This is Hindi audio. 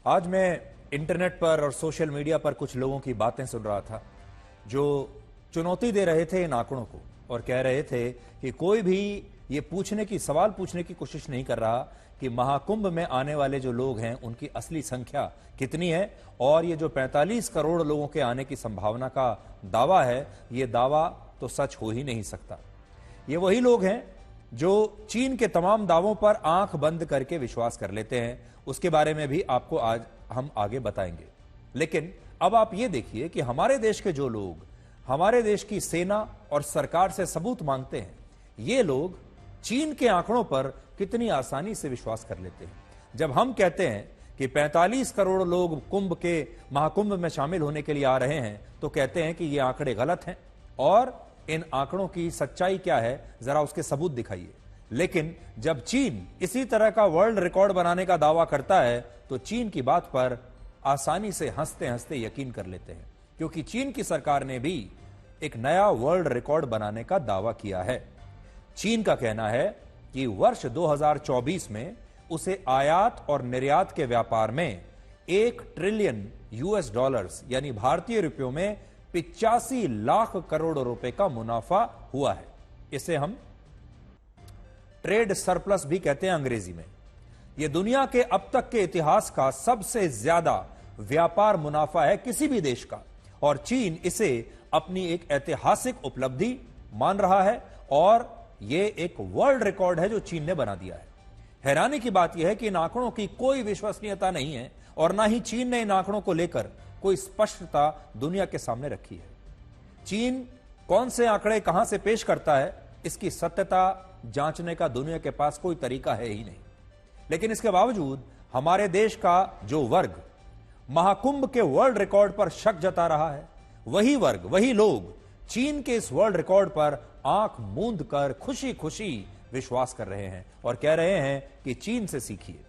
आज मैं इंटरनेट पर और सोशल मीडिया पर कुछ लोगों की बातें सुन रहा था जो चुनौती दे रहे थे इन आंकड़ों को और कह रहे थे कि कोई भी ये सवाल पूछने की कोशिश नहीं कर रहा कि महाकुंभ में आने वाले जो लोग हैं उनकी असली संख्या कितनी है और ये जो 45 करोड़ लोगों के आने की संभावना का दावा है, ये दावा तो सच हो ही नहीं सकता। ये वही लोग हैं जो चीन के तमाम दावों पर आंख बंद करके विश्वास कर लेते हैं। उसके बारे में भी आपको आज हम आगे बताएंगे। लेकिन अब आप ये देखिए कि हमारे देश के जो लोग हमारे देश की सेना और सरकार से सबूत मांगते हैं, ये लोग चीन के आंकड़ों पर कितनी आसानी से विश्वास कर लेते हैं। जब हम कहते हैं कि 45 करोड़ लोग महाकुंभ में शामिल होने के लिए आ रहे हैं, तो कहते हैं कि ये आंकड़े गलत हैं और इन आंकड़ों की सच्चाई क्या है, जरा उसके सबूत दिखाइए। लेकिन जब चीन इसी तरह का वर्ल्ड रिकॉर्ड बनाने का दावा करता है, तो चीन की बात पर आसानी से हंसते हंसते यकीन कर लेते हैं, क्योंकि चीन की सरकार ने भी एक नया वर्ल्ड रिकॉर्ड बनाने का दावा किया है। चीन का कहना है कि वर्ष 2024 में उसे आयात और निर्यात के व्यापार में 1 ट्रिलियन US डॉलर्स यानी भारतीय रुपयों में 85 लाख करोड़ रुपए का मुनाफा हुआ है। इसे हम ट्रेड सरप्लस भी कहते हैं अंग्रेजी में। यह दुनिया के अब तक के इतिहास का सबसे ज्यादा व्यापार मुनाफा है किसी भी देश का, और चीन इसे अपनी एक ऐतिहासिक उपलब्धि मान रहा है और यह एक वर्ल्ड रिकॉर्ड है जो चीन ने बना दिया है। हैरानी की बात यह है कि इन आंकड़ों की कोई विश्वसनीयता नहीं है और ना ही चीन ने इन आंकड़ों को लेकर कोई स्पष्टता दुनिया के सामने रखी है। चीन कौन से आंकड़े कहां से पेश करता है, इसकी सत्यता जांचने का दुनिया के पास कोई तरीका है ही नहीं। लेकिन इसके बावजूद हमारे देश का जो वर्ग महाकुंभ के वर्ल्ड रिकॉर्ड पर शक जता रहा है, वही वर्ग, वही लोग चीन के इस वर्ल्ड रिकॉर्ड पर आंख मूंद कर खुशी खुशी विश्वास कर रहे हैं और कह रहे हैं कि चीन से सीखिए।